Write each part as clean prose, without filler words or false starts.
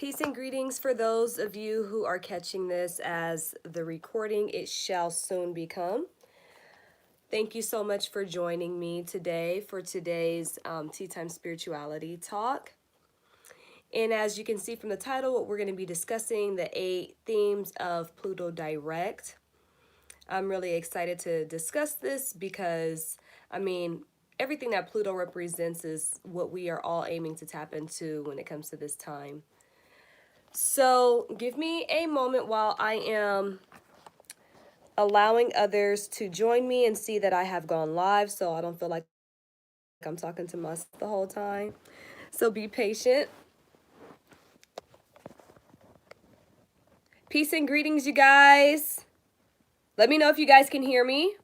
Peace and greetings for those of you who are catching this as the recording. It shall soon become. Thank you so much for joining me today for today's Tea Time Spirituality Talk. And as you can see from the title, what we're going to be discussing, the 8 themes of Pluto Direct. I'm really excited to discuss this because, everything that Pluto represents is what we are all aiming to tap into when it comes to this time. So give me a moment while I am allowing others to join me and see that I have gone live so I don't feel like I'm talking to myself the whole time. So be patient. Peace and greetings, you guys. Let me know if you guys can hear me.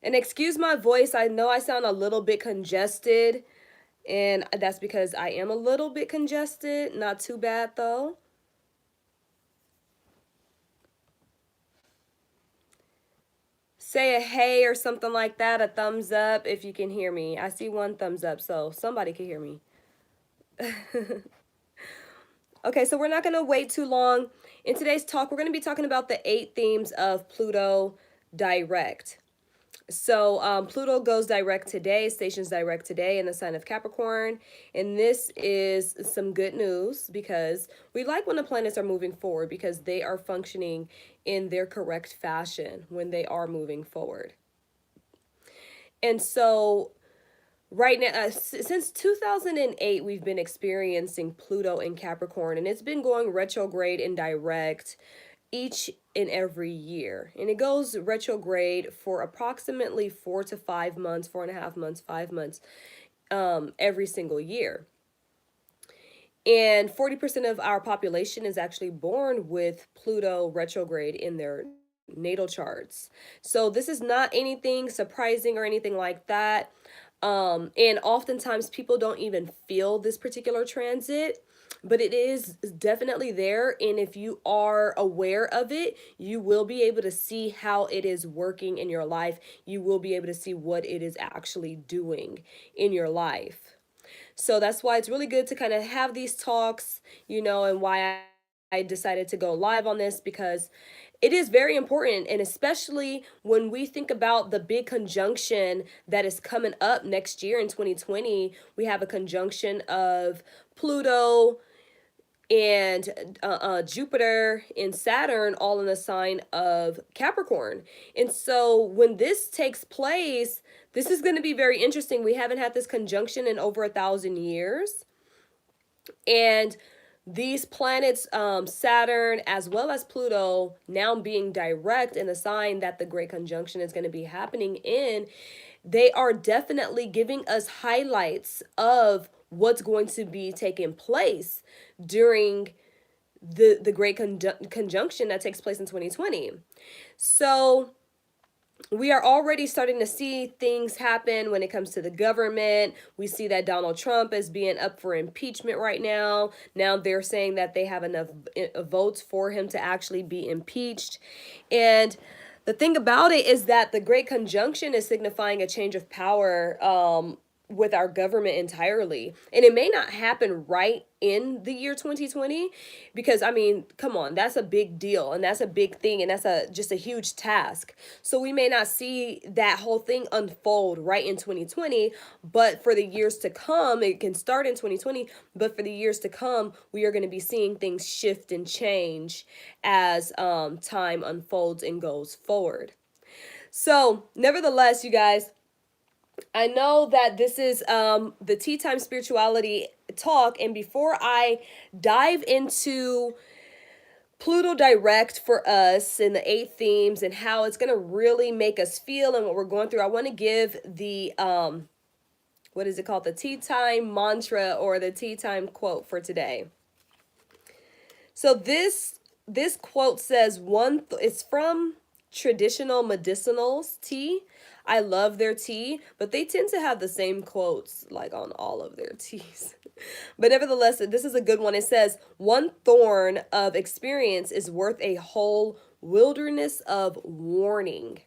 And excuse my voice. I know I sound a little bit congested, and that's because I am a little bit congested. Not too bad, though. Say a hey or something like that, a thumbs up if you can hear me. I see one thumbs up, so somebody can hear me. Okay, so we're not going to wait too long. In today's talk, we're going to be talking about the 8 themes of Pluto Direct. So Pluto goes direct today, stations direct today in the sign of Capricorn. And this is some good news because we like when the planets are moving forward because they are functioning in their correct fashion when they are moving forward. And so right now, since 2008, we've been experiencing Pluto in Capricorn, and it's been going retrograde and direct each and every year. And it goes retrograde for approximately 4 to 5 months, 4.5 months, 5 months, every single year. And 40% of our population is actually born with Pluto retrograde in their natal charts. So this is not anything surprising or anything like that. And oftentimes people don't even feel this particular transit, but it is definitely there. And if you are aware of it, you will be able to see how it is working in your life. You will be able to see what it is actually doing in your life. So that's why it's really good to kind of have these talks, and why I decided to go live on this because it is very important. And especially when we think about the big conjunction that is coming up next year in 2020, we have a conjunction of Pluto and Jupiter and Saturn all in the sign of Capricorn. And so when this takes place, this is going to be very interesting. We haven't had this conjunction in over 1,000 years. And these planets, Saturn as well as Pluto, now being direct in the sign that the Great Conjunction is going to be happening in, they are definitely giving us highlights of what's going to be taking place during the Great Conjunction that takes place in 2020. So we are already starting to see things happen when it comes to the government. We see that Donald Trump is being up for impeachment right now. Now they're saying that they have enough votes for him to actually be impeached. And the thing about it is that the Great Conjunction is signifying a change of power with our government entirely. And it may not happen right in the year 2020 because come on, that's a big deal and that's a big thing and that's just a huge task. So we may not see that whole thing unfold right in 2020, but for the years to come, it can start in 2020, but for the years to come, we are going to be seeing things shift and change as time unfolds and goes forward. So, nevertheless, you guys, I know that this is the Tea Time Spirituality Talk, and before I dive into Pluto Direct for us and the 8 themes and how it's going to really make us feel and what we're going through, I want to give the what is it called? The Tea Time mantra or the Tea Time quote for today. So this quote says it's from Traditional Medicinals Tea. I love their tea, but they tend to have the same quotes like on all of their teas. But nevertheless, this is a good one. It says, "One thorn of experience is worth a whole wilderness of warning."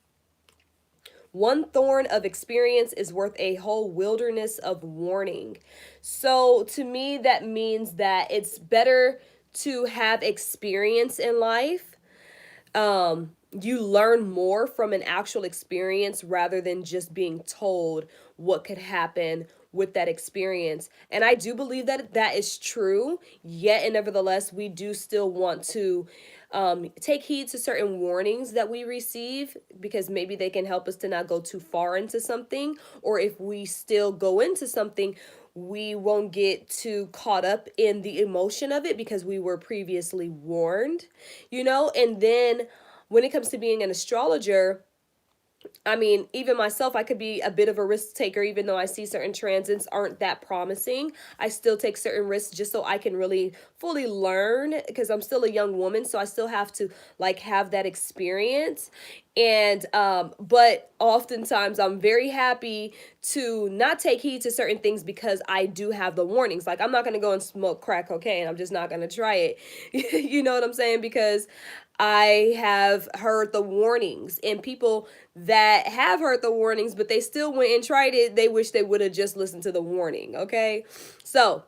One thorn of experience is worth a whole wilderness of warning. So to me, that means that it's better to have experience in life. You learn more from an actual experience rather than just being told what could happen with that experience. And I do believe that that is true, yet and nevertheless, we do still want to take heed to certain warnings that we receive, because maybe they can help us to not go too far into something, or if we still go into something, we won't get too caught up in the emotion of it because we were previously warned, And then when it comes to being an astrologer, I mean, even myself, I could be a bit of a risk taker, even though I see certain transits aren't that promising. I still take certain risks just so I can really fully learn, because I'm still a young woman. So I still have to like have that experience. And, but oftentimes I'm very happy to not take heed to certain things because I do have the warnings. Like, I'm not going to go and smoke crack cocaine. I'm just not going to try it. You know what I'm saying? Because I have heard the warnings, and people that have heard the warnings, but they still went and tried it, they wish they would have just listened to the warning. Okay. So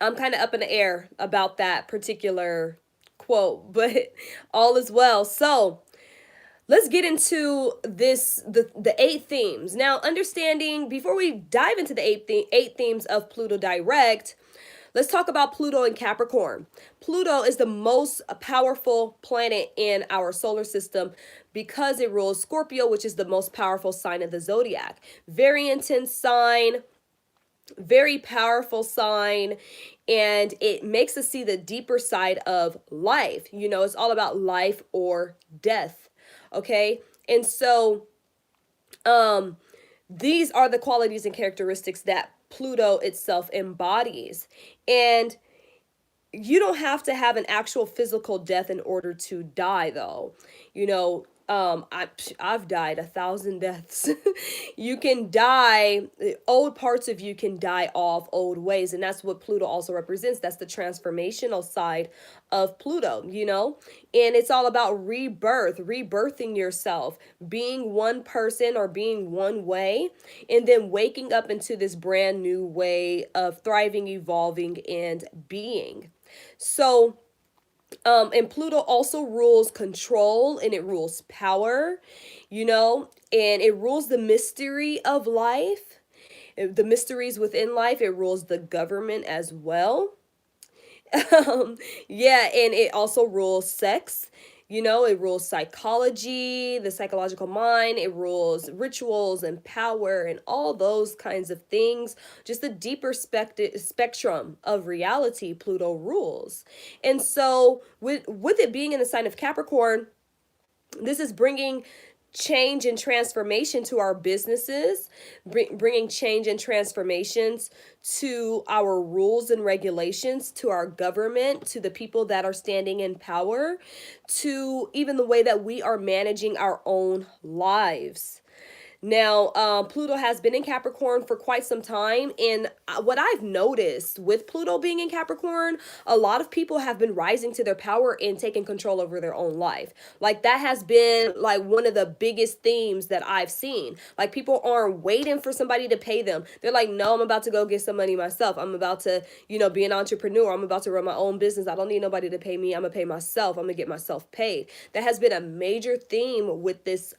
I'm kind of up in the air about that particular quote, but all is well. So let's get into the eight themes. Now, understanding, before we dive into the eight themes of Pluto Direct, let's talk about Pluto in Capricorn. Pluto is the most powerful planet in our solar system because it rules Scorpio, which is the most powerful sign of the zodiac. Very intense sign, very powerful sign, and it makes us see the deeper side of life. It's all about life or death. Okay? And so these are the qualities and characteristics that Pluto itself embodies. And you don't have to have an actual physical death in order to die, though. I've died 1,000 deaths. You can die, old parts of you can die off old ways, and that's what Pluto also represents. That's the transformational side of Pluto. And it's all about rebirth, rebirthing yourself, being one person or being one way, and then waking up into this brand new way of thriving, evolving, and being. So, and Pluto also rules control, and it rules power, and it rules the mystery of life, the mysteries within life. It rules the government as well. Yeah, and it also rules sex. It rules psychology, the psychological mind. It rules rituals and power and all those kinds of things. Just the deeper spectrum of reality Pluto rules. And so with it being in the sign of Capricorn, this is bringing change and transformation to our businesses, bringing change and transformations to our rules and regulations, to our government, to the people that are standing in power, to even the way that we are managing our own lives. Now, Pluto has been in Capricorn for quite some time. And what I've noticed with Pluto being in Capricorn, a lot of people have been rising to their power and taking control over their own life. Like, that has been like one of the biggest themes that I've seen. Like, people aren't waiting for somebody to pay them. They're like, no, I'm about to go get some money myself. I'm about to, be an entrepreneur. I'm about to run my own business. I don't need nobody to pay me. I'm gonna pay myself. I'm gonna get myself paid. That has been a major theme with this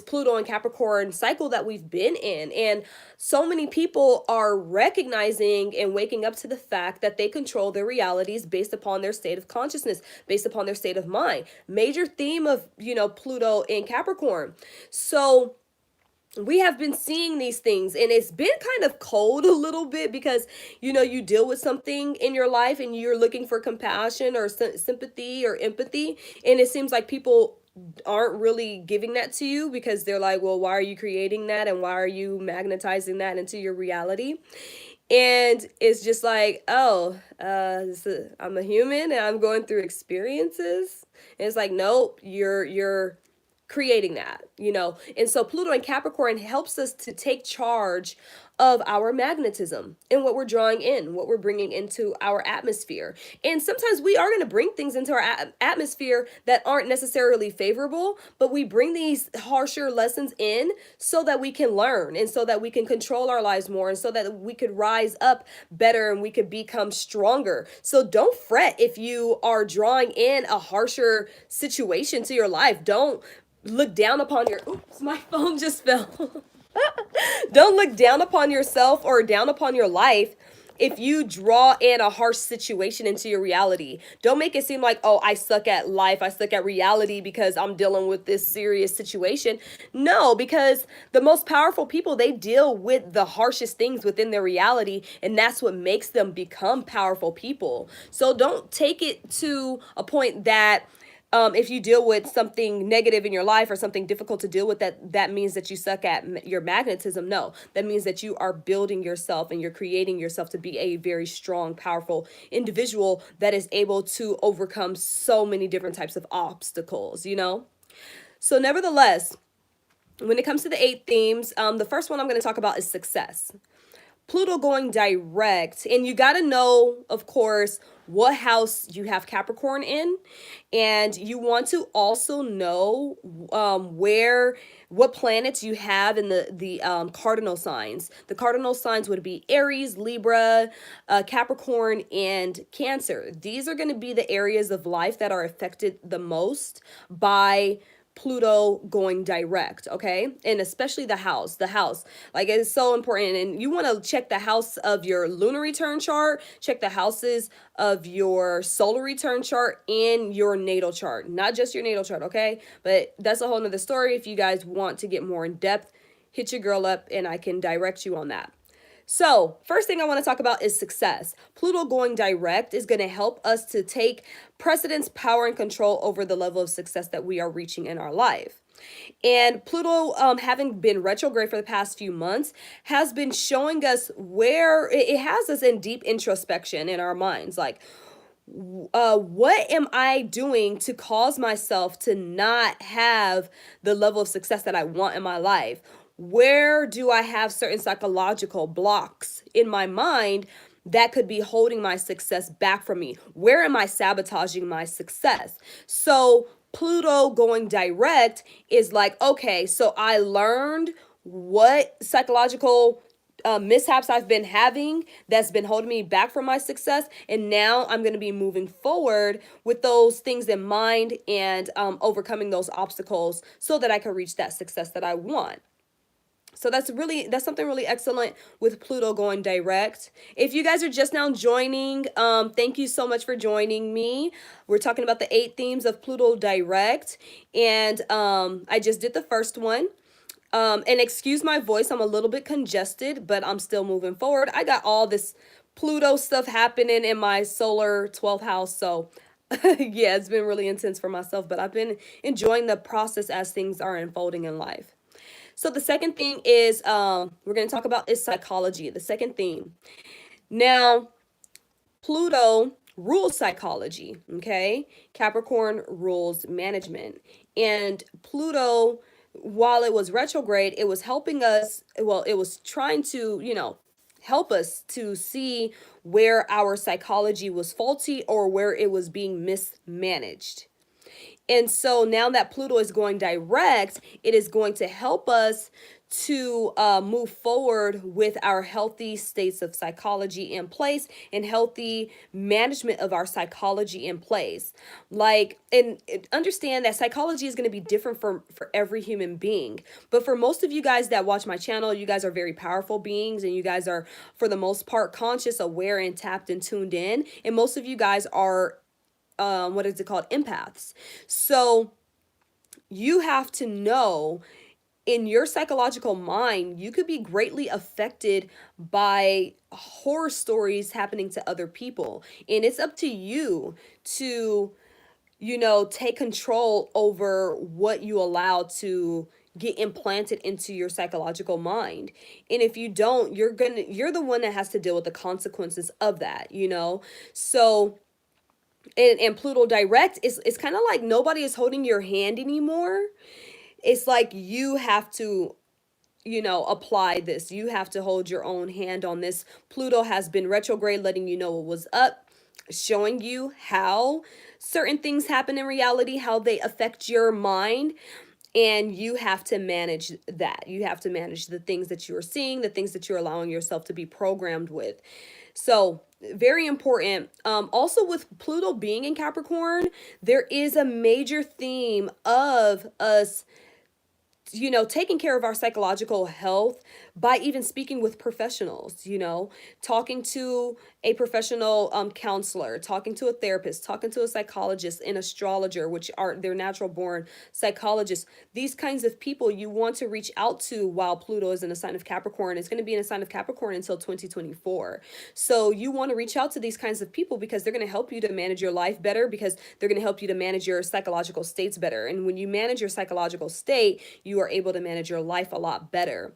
Pluto and Capricorn cycle that we've been in. And so many people are recognizing and waking up to the fact that they control their realities based upon their state of consciousness, based upon their state of mind. Major theme of, Pluto in Capricorn. So we have been seeing these things, and it's been kind of cold a little bit because you deal with something in your life and you're looking for compassion or sympathy or empathy, and it seems like people aren't really giving that to you because they're like, well, why are you creating that, and why are you magnetizing that into your reality? And it's just like, oh, I'm a human and I'm going through experiences. And it's like, nope, you're creating that, And so Pluto and Capricorn helps us to take charge of our magnetism and what we're drawing in, what we're bringing into our atmosphere. And sometimes we are going to bring things into our atmosphere that aren't necessarily favorable, but we bring these harsher lessons in so that we can learn and so that we can control our lives more and so that we could rise up better and we could become stronger. So don't fret if you are drawing in a harsher situation to your life. Don't look down upon your, oops, my phone just fell. Don't look down upon yourself or down upon your life if you draw in a harsh situation into your reality. Don't make it seem like, oh, I suck at life, I suck at reality because I'm dealing with this serious situation. No, because the most powerful people, they deal with the harshest things within their reality, and that's what makes them become powerful people. So don't take it to a point that if you deal with something negative in your life or something difficult to deal with, that means that you suck at your magnetism. No, that means that you are building yourself and you're creating yourself to be a very strong, powerful individual that is able to overcome so many different types of obstacles. So nevertheless, when it comes to the 8 themes, the first one I'm going to talk about is success. Pluto going direct, and you got to know, of course, what house you have Capricorn in, and you want to also know what planets you have in the cardinal signs. The cardinal signs would be Aries, Libra, Capricorn, and Cancer. These are going to be the areas of life that are affected the most by Pluto going direct, okay? And especially the house. Like, it's so important. And you want to check the house of your lunar return chart, check the houses of your solar return chart in your natal chart, not just your natal chart, okay? But that's a whole nother story. If you guys want to get more in depth, hit your girl up and I can direct you on that. So, first thing I want to talk about is success. Pluto going direct is going to help us to take precedence, power, and control over the level of success that we are reaching in our life. And Pluto, having been retrograde for the past few months, has been showing us where it has us in deep introspection in our minds. Like, what am I doing to cause myself to not have the level of success that I want in my life? Where do I have certain psychological blocks in my mind that could be holding my success back from me? Where am I sabotaging my success? So Pluto going direct is like, okay, so I learned what psychological mishaps I've been having that's been holding me back from my success. And now I'm going to be moving forward with those things in mind and overcoming those obstacles so that I can reach that success that I want. So that's something really excellent with Pluto going direct. If you guys are just now joining, thank you so much for joining me. We're talking about the 8 themes of Pluto direct, and I just did the first one. And excuse my voice, I'm a little bit congested, but I'm still moving forward. I got all this Pluto stuff happening in my solar 12th house, so yeah, it's been really intense for myself, but I've been enjoying the process as things are unfolding in life. So the second thing is we're going to talk about is psychology, the second theme. Now, Pluto rules psychology, okay? Capricorn rules management. And Pluto, while it was retrograde, it was helping us, well, it was trying to, help us to see where our psychology was faulty or where it was being mismanaged. And so now that Pluto is going direct, it is going to help us to move forward with our healthy states of psychology in place and healthy management of our psychology in place. Like, and understand that psychology is going to be different for every human being. But for most of you guys that watch my channel, you guys are very powerful beings and you guys are, for the most part, conscious, aware, and tapped and tuned in. And most of you guys are what is it called? Empaths. So you have to know in your psychological mind, you could be greatly affected by horror stories happening to other people. And it's up to you to, take control over what you allow to get implanted into your psychological mind. And if you don't, you're the one that has to deal with the consequences of that. So and Pluto direct is kind of like nobody is holding your hand anymore. it's like you have to, apply this. You have to hold your own hand on this. Pluto has been retrograde, letting you know what was up, showing you how certain things happen in reality, how they affect your mind. And you have to manage that. You have to manage the things that you're seeing, the things that you're allowing yourself to be programmed with. So, very important. Also, with Pluto being in Capricorn, there is a major theme of us, taking care of our psychological health by even speaking with professionals, talking to a professional counselor, talking to a therapist, talking to a psychologist, an astrologer, which are their natural born psychologists. These kinds of people you want to reach out to while Pluto is in a sign of Capricorn. It's going to be in a sign of Capricorn until 2024. So you want to reach out to these kinds of people because they're going to help you to manage your life better, because they're going to help you to manage your psychological states better. And when you manage your psychological state, you are able to manage your life a lot better.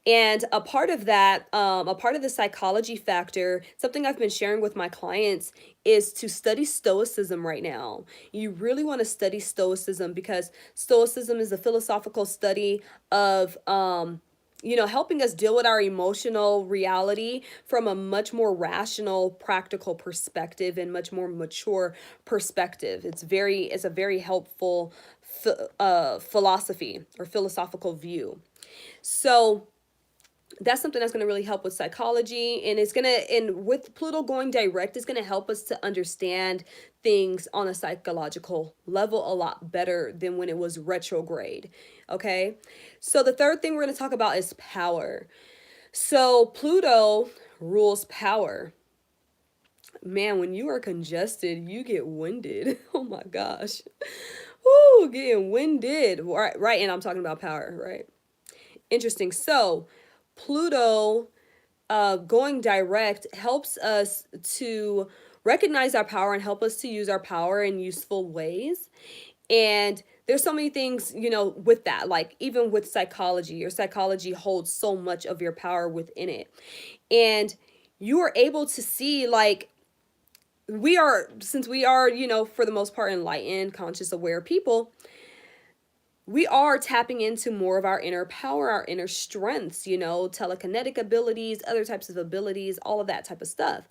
And a part of that, a part of the psychology factor, something I've been sharing with my clients, is to study Stoicism right now. You really want to study Stoicism because Stoicism is a philosophical study of, helping us deal with our emotional reality from a much more rational, practical perspective and much more mature perspective. It's a very helpful philosophy or philosophical view. So that's something that's going to really help with psychology, and with Pluto going direct, it's going to help us to understand things on a psychological level a lot better than when it was retrograde. Okay, so the third thing we're going to talk about is power. So Pluto rules power. Man, when you are congested, you get winded. Oh my gosh. Woo, getting winded. Right, and I'm talking about power, right? Interesting. So Pluto going direct helps us to recognize our power and help us to use our power in useful ways. And there's so many things, with that, like even with psychology, your psychology holds so much of your power within it. And you are able to see, like, since we are, for the most part, enlightened, conscious, aware people, we are tapping into more of our inner power, our inner strengths, telekinetic abilities, other types of abilities, all of that type of stuff.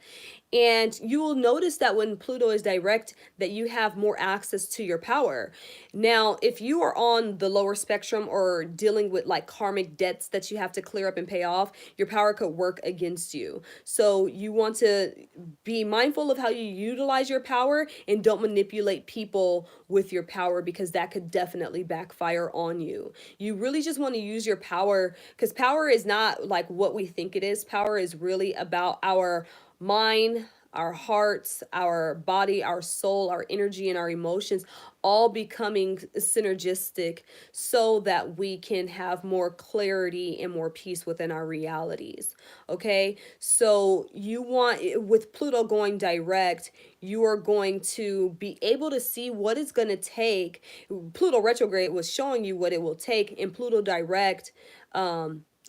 And you will notice that when Pluto is direct, that you have more access to your power. Now, if you are on the lower spectrum or dealing with like karmic debts that you have to clear up and pay off, your power could work against you. So you want to be mindful of how you utilize your power and don't manipulate people with your power, because that could definitely backfire on you. You really just want to use your power, because power is not like what we think it is. Power is really about our mind, our hearts, our body, our soul, our energy, and our emotions all becoming synergistic so that we can have more clarity and more peace within our realities. Okay, so with Pluto going direct, you are going to be able to see what it's going to take. Pluto retrograde was showing you what it will take, and Pluto direct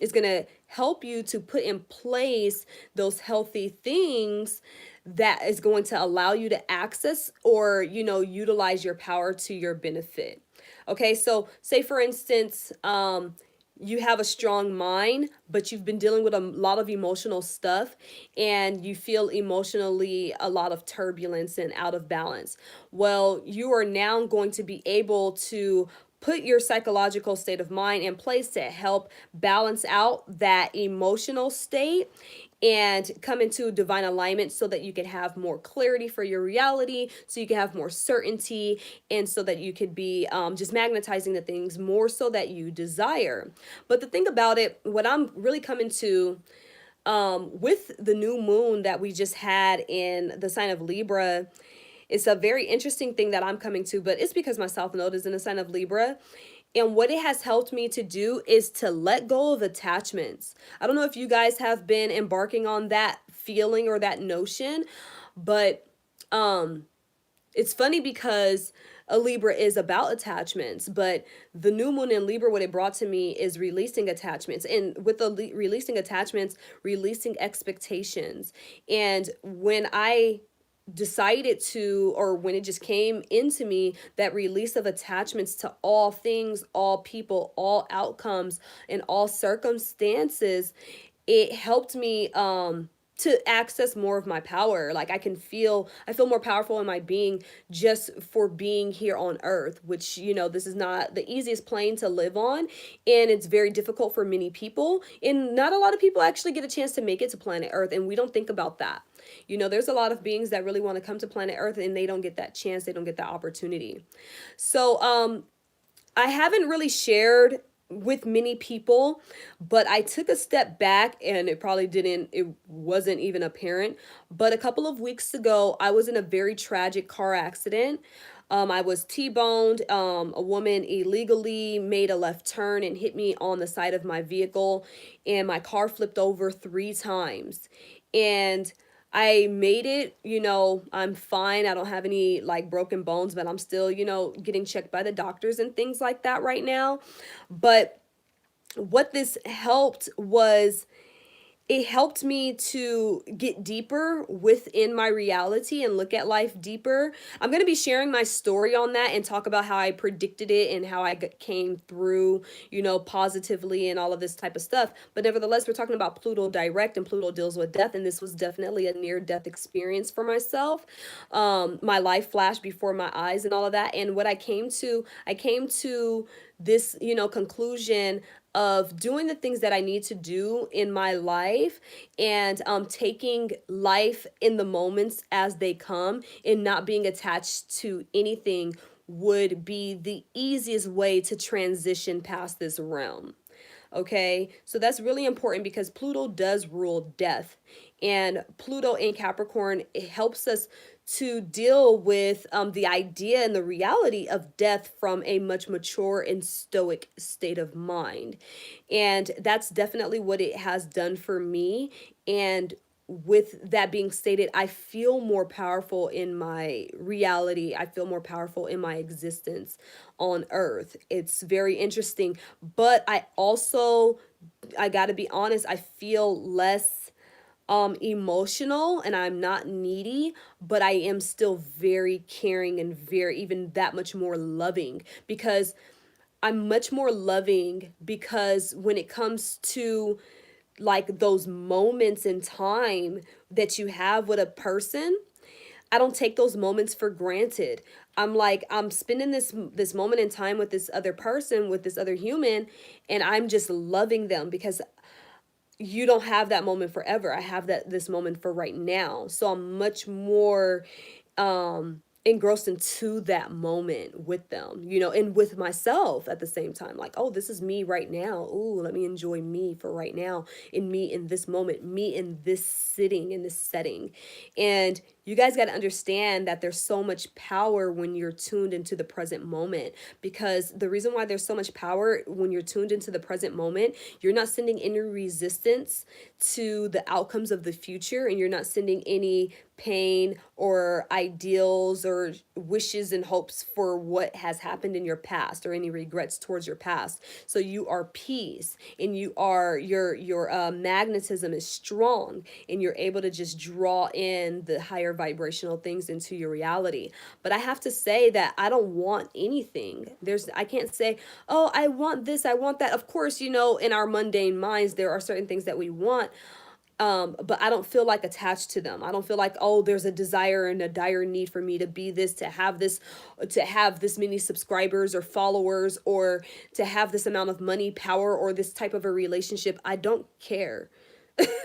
is going to help you to put in place those healthy things that is going to allow you to access or, utilize your power to your benefit. Okay, so say for instance, you have a strong mind, but you've been dealing with a lot of emotional stuff and you feel emotionally a lot of turbulence and out of balance. Well, you are now going to be able to put your psychological state of mind in place to help balance out that emotional state and come into divine alignment so that you can have more clarity for your reality, so you can have more certainty, and so that you could be just magnetizing the things more so that you desire. But the thing about it, what I'm really coming to with the new moon that we just had in the sign of Libra, it's a very interesting thing that I'm coming to, but it's because my South Node is in the sign of Libra. And what it has helped me to do is to let go of attachments. I don't know if you guys have been embarking on that feeling or that notion, but it's funny because a Libra is about attachments, but the new moon in Libra, what it brought to me is releasing attachments. And with the releasing attachments, releasing expectations. And when I decided to, or when it just came into me, that release of attachments to all things, all people, all outcomes, and all circumstances, it helped me to access more of my power. Like I feel more powerful in my being just for being here on earth, which, this is not the easiest plane to live on, and it's very difficult for many people, and not a lot of people actually get a chance to make it to planet earth, and we don't think about that. There's a lot of beings that really want to come to planet earth, and they don't get that chance, they don't get that opportunity. So I haven't really shared with many people, but I took a step back, and it wasn't even apparent. But a couple of weeks ago, I was in a very tragic car accident. I was T-boned. A woman illegally made a left turn and hit me on the side of my vehicle, and my car flipped over 3 times. And I made it, I'm fine. I don't have any like broken bones, but I'm still, getting checked by the doctors and things like that right now. But what this helped was it helped me to get deeper within my reality and look at life deeper. I'm going to be sharing my story on that and talk about how I predicted it and how I came through, positively and all of this type of stuff. But nevertheless, we're talking about Pluto Direct, and Pluto deals with death. And this was definitely a near death experience for myself. My life flashed before my eyes and all of that. And what I came to this, conclusion of doing the things that I need to do in my life, and taking life in the moments as they come and not being attached to anything would be the easiest way to transition past this realm. Okay, so that's really important because Pluto does rule death, and Pluto in Capricorn, it helps us to deal with the idea and the reality of death from a much mature and stoic state of mind. And that's definitely what it has done for me. And with that being stated, I feel more powerful in my reality. I feel more powerful in my existence on earth. It's very interesting. But I got to be honest, I feel less emotional, and I'm not needy, but I am still very caring and very, even that much more loving, because I'm much more loving, because when it comes to like those moments in time that you have with a person, I don't take those moments for granted. I'm spending this moment in time with this other person, with this other human, and I'm just loving them, because you don't have that moment forever. I have this moment for right now. So I'm much more engrossed into that moment with them, and with myself at the same time. Like, oh, this is me right now. Ooh, let me enjoy me for right now, in me in this moment, me in this sitting, in this setting. And you guys got to understand that there's so much power when you're tuned into the present moment, because the reason why there's so much power when you're tuned into the present moment, you're not sending any resistance to the outcomes of the future, and you're not sending any pain or ideals or wishes and hopes for what has happened in your past, or any regrets towards your past. So you are peace, and your magnetism is strong, and you're able to just draw in the higher vibrational things into your reality. But I have to say that I don't want anything. I can't say, oh, I want this, I want that. Of course, in our mundane minds, there are certain things that we want, but I don't feel like attached to them. I don't feel like, oh, there's a desire and a dire need for me to be this, to have this many subscribers or followers, or to have this amount of money, power, or this type of a relationship. I don't care.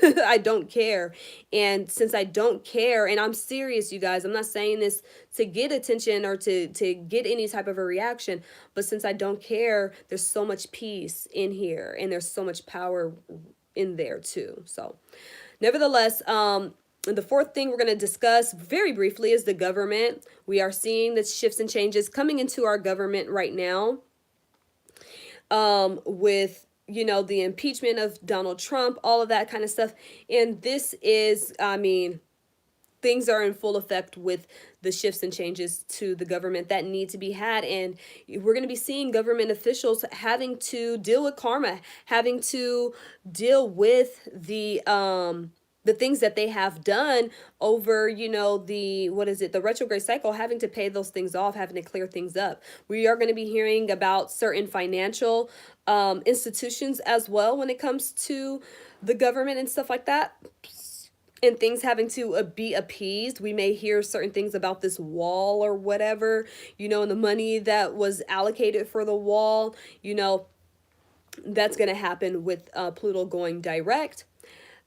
I don't care. And since I don't care, and I'm serious, you guys, I'm not saying this to get attention or to get any type of a reaction, but since I don't care, there's so much peace in here, and there's so much power in there too. So nevertheless, the fourth thing we're going to discuss very briefly is the government. We are seeing the shifts and changes coming into our government right now, with the impeachment of Donald Trump, all of that kind of stuff. And this is, I mean, things are in full effect with the shifts and changes to the government that need to be had. And we're going to be seeing government officials having to deal with karma, having to deal with the the things that they have done over, the, what is it, the retrograde cycle, having to pay those things off, having to clear things up. We are going to be hearing about certain financial institutions as well when it comes to the government and stuff like that, and things having to be appeased. We may hear certain things about this wall or whatever, and the money that was allocated for the wall, that's going to happen with Pluto going direct.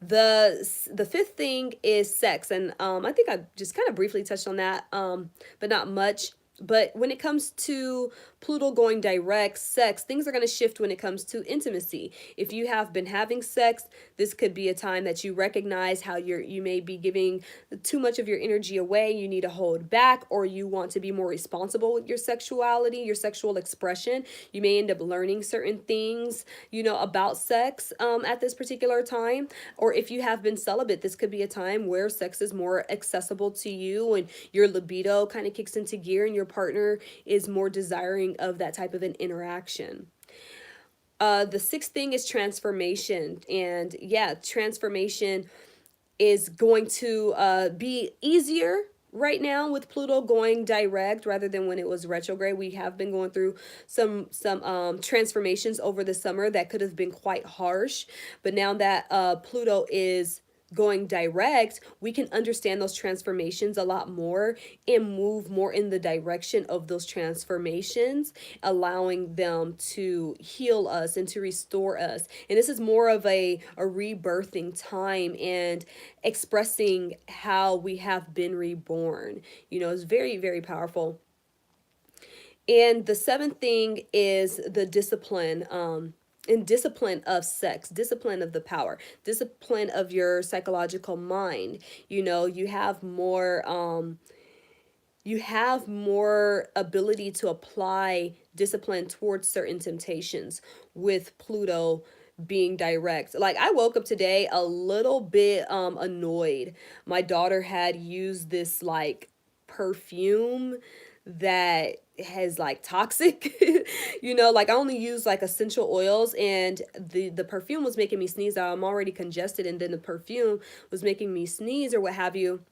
The fifth thing is sex, and I think I just kind of briefly touched on that, but not much. But when it comes to Pluto going direct, sex, things are going to shift when it comes to intimacy. If you have been having sex, this could be a time that you recognize how you may be giving too much of your energy away. You need to hold back, or you want to be more responsible with your sexuality, your sexual expression. You may end up learning certain things, about sex at this particular time. Or if you have been celibate, this could be a time where sex is more accessible to you and your libido kind of kicks into gear and your partner is more desiring of that type of an interaction. The sixth thing is transformation. And yeah, transformation is going to be easier right now with Pluto going direct rather than when it was retrograde. We have been going through some transformations over the summer that could have been quite harsh, but now that Pluto is going direct, we can understand those transformations a lot more and move more in the direction of those transformations, allowing them to heal us and to restore us. And this is more of a rebirthing time and expressing how we have been reborn. It's very, very powerful. And the seventh thing is the discipline. And discipline of sex, discipline of the power, discipline of your psychological mind. You have more ability to apply discipline towards certain temptations with Pluto being direct. Like, I woke up today a little bit annoyed. My daughter had used this like perfume that has like toxic like I only use like essential oils, and the perfume was making me sneeze. I'm already congested, and then the perfume was making me sneeze or what have you.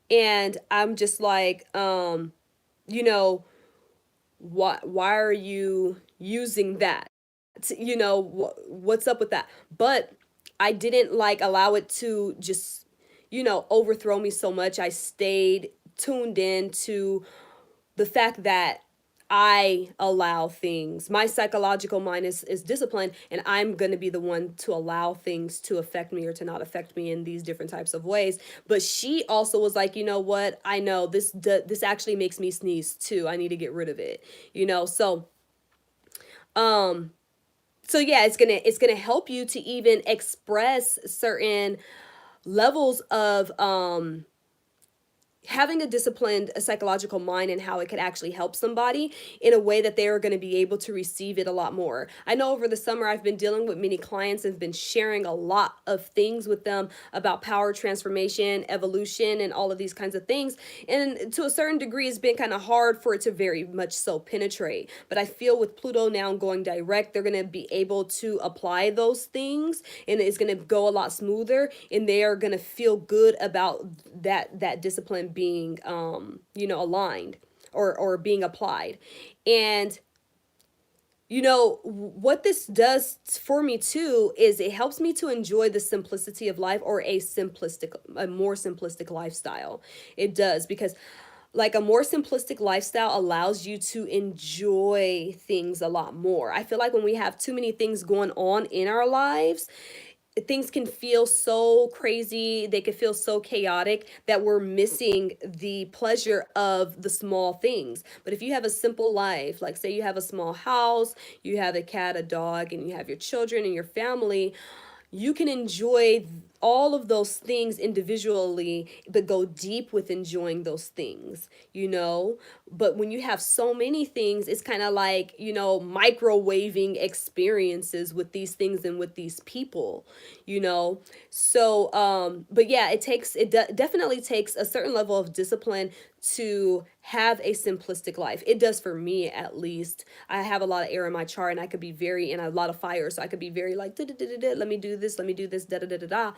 And I'm just like, you know why are you using that? What's up with that? But I didn't like allow it to just overthrow me so much. I stayed tuned in to the fact that I allow things. My psychological mind is disciplined, and I'm going to be the one to allow things to affect me or to not affect me in these different types of ways. But she also was like, you know what? I know this actually makes me sneeze too. I need to get rid of it. Um so yeah, it's gonna help you to even express certain levels of having a psychological mind, and how it could actually help somebody in a way that they are going to be able to receive it a lot more. I know over the summer I've been dealing with many clients and been sharing a lot of things with them about power transformation, evolution, and all of these kinds of things. And to a certain degree, it's been kind of hard for it to very much so penetrate. But I feel with Pluto now going direct, they're going to be able to apply those things, and it's going to go a lot smoother, and they are going to feel good about that discipline being aligned or being applied. And what this does for me too is it helps me to enjoy the simplicity of life, or a more simplistic lifestyle. It does, because like a more simplistic lifestyle allows you to enjoy things a lot more. I feel like when we have too many things going on in our lives, things can feel so crazy, they can feel so chaotic that we're missing the pleasure of the small things. But if you have a simple life, like say you have a small house, you have a cat, a dog, and you have your children and your family, you can enjoy all of those things individually, but go deep with enjoying those things. But when you have so many things, it's kind of like, microwaving experiences with these things and with these people, you know. But yeah, definitely takes a certain level of discipline to have a simplistic life. It does for me, at least. I have a lot of air in my chart, and I could be very in a lot of fire, so I could be very like, da, da, da, da, da, let me do this, da da da da da.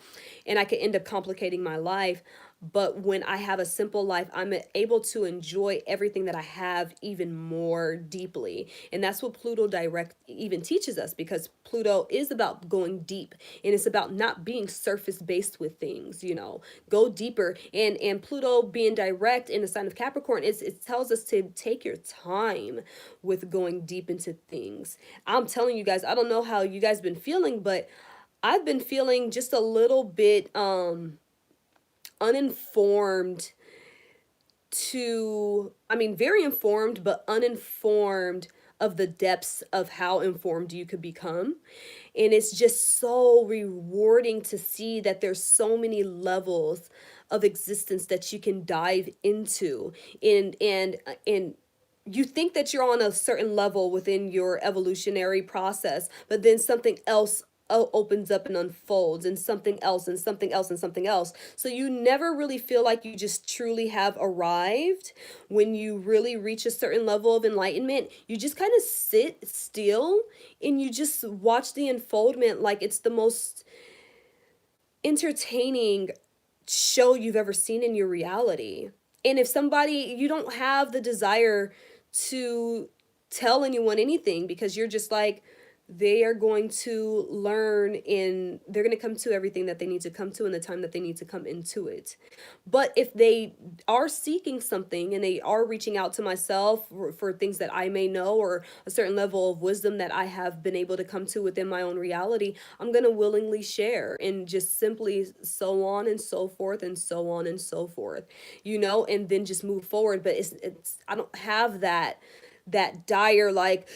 and I could end up complicating my life. But when I have a simple life, I'm able to enjoy everything that I have even more deeply. And that's what Pluto Direct even teaches us, because Pluto is about going deep, and it's about not being surface based with things, go deeper. And Pluto being direct in the sign of Capricorn, it tells us to take your time with going deep into things. I'm telling you guys, I don't know how you guys been feeling, but I've been feeling just a little bit uninformed I mean, very informed, but uninformed of the depths of how informed you could become. And it's just so rewarding to see that there's so many levels of existence that you can dive into. And you think that you're on a certain level within your evolutionary process, but then something else opens up and unfolds, and something else and something else and something else. So you never really feel like you just truly have arrived. When you really reach a certain level of enlightenment, you just kind of sit still and you just watch the unfoldment like it's the most entertaining show you've ever seen in your reality. And if somebody, you don't have the desire to tell anyone anything, because you're just like, they are going to learn, and they're going to come to everything that they need to come to in the time that they need to come into it. But if they are seeking something and they are reaching out to myself for things that I may know, or a certain level of wisdom that I have been able to come to within my own reality, I'm going to willingly share, and just simply so on and so forth and so on and so forth, and then just move forward. But I don't have that dire, like,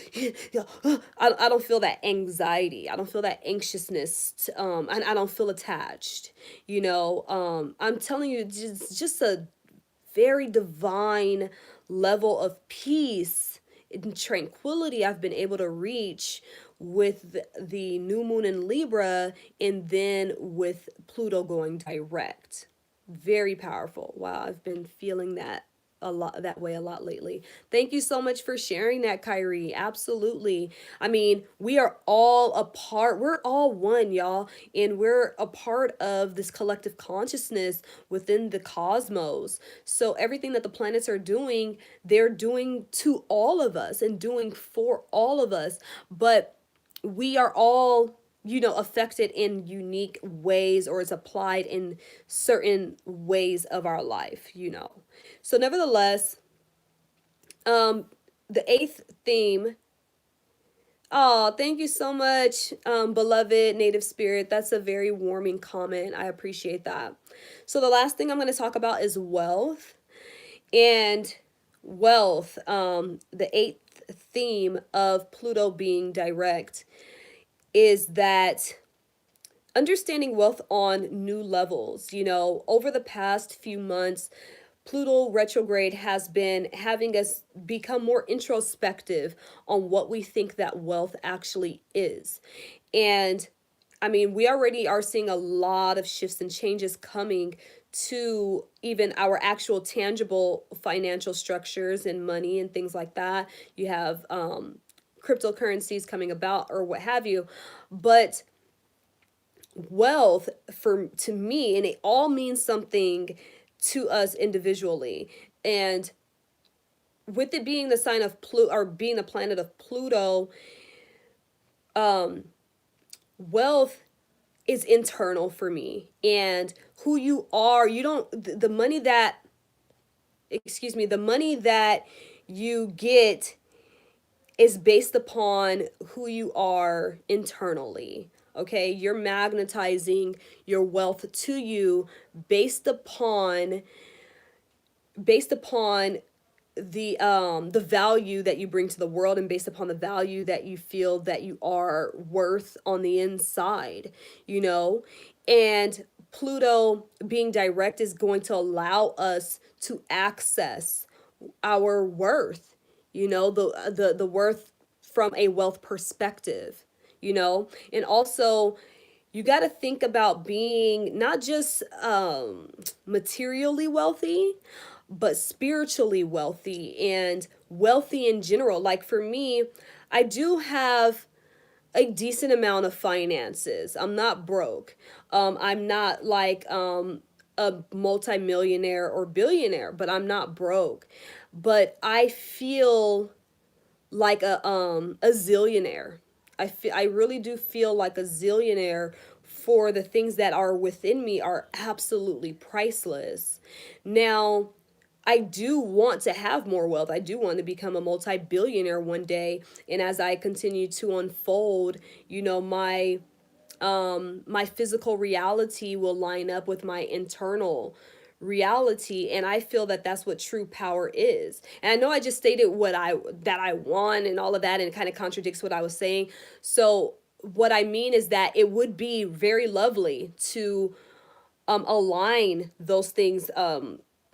I don't feel that anxiety, I don't feel that anxiousness, and I don't feel attached. I'm telling you, just a very divine level of peace and tranquility I've been able to reach with the new moon in Libra, and then with Pluto going direct. Very powerful. Wow, I've been feeling that a lot, that way a lot lately. Thank you so much for sharing that, Kyrie. Absolutely. I mean, we are all a part. We're all one, y'all, and we're a part of this collective consciousness within the cosmos. So everything that the planets are doing, they're doing to all of us and doing for all of us. But we are all, affected in unique ways, or it's applied in certain ways of our life. So nevertheless, the eighth theme. Oh, thank you so much, beloved native spirit. That's a very warming comment. I appreciate that. So the last thing I'm going to talk about is wealth. And wealth, the eighth theme of Pluto being direct, is that understanding wealth on new levels. Over the past few months, Pluto retrograde has been having us become more introspective on what we think that wealth actually is. And I mean, we already are seeing a lot of shifts and changes coming to even our actual tangible financial structures and money and things like that. You have cryptocurrencies coming about, or what have you. But wealth, to me, and it all means something to us individually. And with it being the sign of Pluto, or being the planet of Pluto, wealth is internal for me. And who you are, you don't, the money that, the money that you get is based upon who you are internally. Okay, you're magnetizing your wealth to you based upon the value that you bring to the world, and based upon the value that you feel that you are worth on the inside, and Pluto being direct is going to allow us to access our worth, the worth from a wealth perspective, and also you got to think about being not just materially wealthy, but spiritually wealthy and wealthy in general. Like for me, I do have a decent amount of finances. I'm not broke. I'm not like a multimillionaire or billionaire, but I'm not broke. But I feel like a zillionaire. I really do feel like a zillionaire for the things that are within me are absolutely priceless. Now, I do want to have more wealth. I do want to become a multi-billionaire one day. And as I continue to unfold, my physical reality will line up with my internal reality, and I feel that that's what true power is. And I know I just stated what I want and all of that, and it kind of contradicts what I was saying. So what I mean is that it would be very lovely to align those things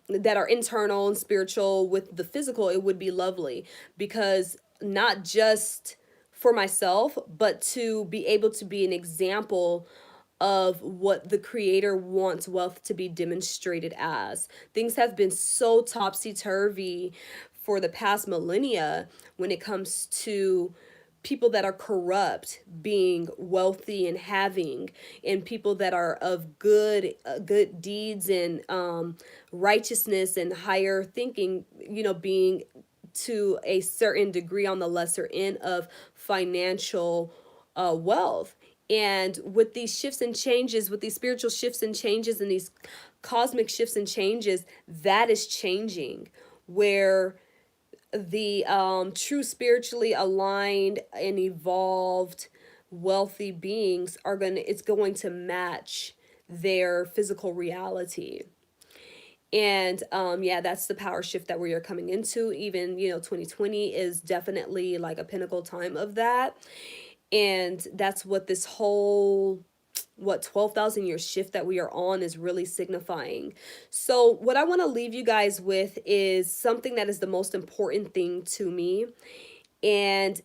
that are internal and spiritual with the physical. It would be lovely, because not just for myself, but to be able to be an example of what the creator wants wealth to be demonstrated as. Things have been so topsy turvy for the past millennia when it comes to people that are corrupt being wealthy and having, and people that are of good deeds and righteousness and higher thinking, being to a certain degree on the lesser end of financial wealth. And with these shifts and changes, with these spiritual shifts and changes and these cosmic shifts and changes, that is changing, where the true spiritually aligned and evolved wealthy beings are it's going to match their physical reality. And yeah, that's the power shift that we are coming into. Even 2020 is definitely like a pinnacle time of that. And that's what this whole 12,000 year shift that we are on is really signifying. So what I want to leave you guys with is something that is the most important thing to me, and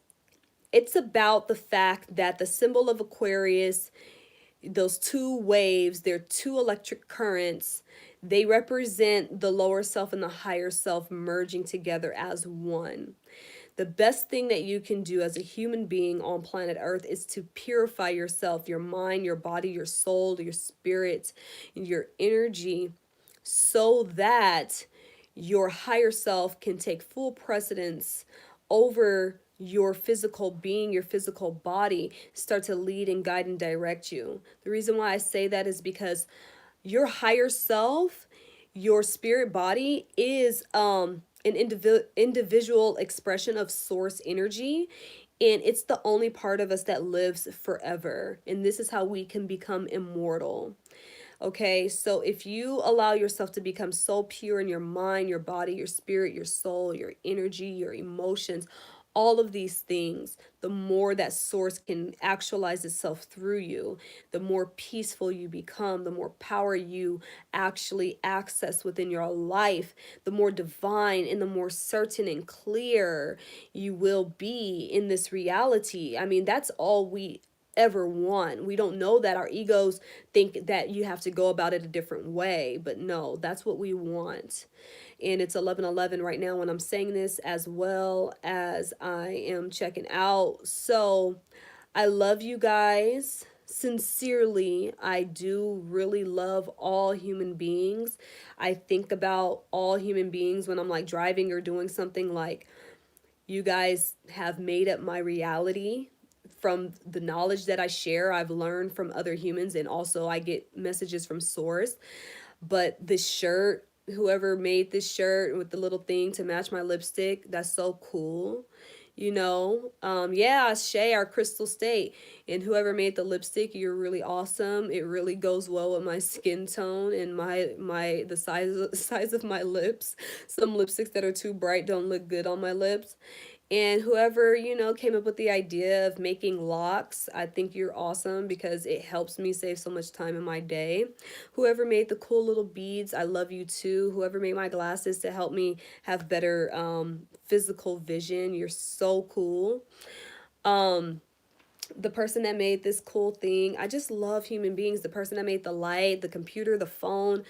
it's about the fact that the symbol of Aquarius, those two waves, they're two electric currents. They represent the lower self and the higher self merging together as one. The best thing that you can do as a human being on planet Earth is to purify yourself, your mind, your body, your soul, your spirit, and your energy, so that your higher self can take full precedence over your physical being, your physical body, start to lead and guide and direct you. The reason why I say that is because your higher self, your spirit body, is an individual expression of source energy, and it's the only part of us that lives forever, and this is how we can become immortal. Okay, so if you allow yourself to become so pure in your mind, your body, your spirit, your soul, your energy, your emotions, all of these things, the more that source can actualize itself through you, the more peaceful you become, the more power you actually access within your life, the more divine and the more certain and clear you will be in this reality. I mean, that's all we ever want. We don't know that. Our egos think that you have to go about it a different way, but no, that's what we want. And it's 11:11 right now when I'm saying this, as well as I am checking out. So I love you guys sincerely. I do really love all human beings. I think about all human beings when I'm like driving or doing something. Like, you guys have made up my reality from the knowledge that I share. I've learned from other humans, and also I get messages from source. But this shirt, whoever made this shirt with the little thing to match my lipstick, that's so cool. Yeah, Shay, our crystal state, and whoever made the lipstick, you're really awesome. It really goes well with my skin tone and my the size of my lips. Some lipsticks that are too bright don't look good on my lips. And whoever, came up with the idea of making locks, I think you're awesome, because it helps me save so much time in my day. Whoever made the cool little beads, I love you too. Whoever made my glasses to help me have better physical vision, you're so cool. The person that made this cool thing, I just love human beings. The person that made the light, the computer, the phone,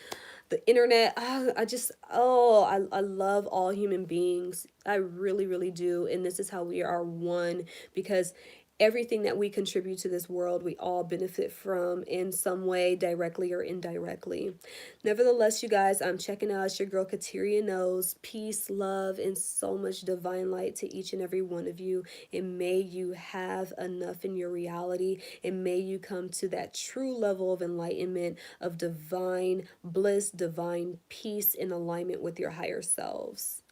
the internet, I love all human beings. I really, really do. And this is how we are one, because everything that we contribute to this world, we all benefit from in some way, directly or indirectly. Nevertheless, you guys, I'm checking out. It's your girl Kateria knows. Peace, love, and so much divine light to each and every one of you. And may you have enough in your reality, and may you come to that true level of enlightenment, of divine bliss, divine peace in alignment with your higher selves.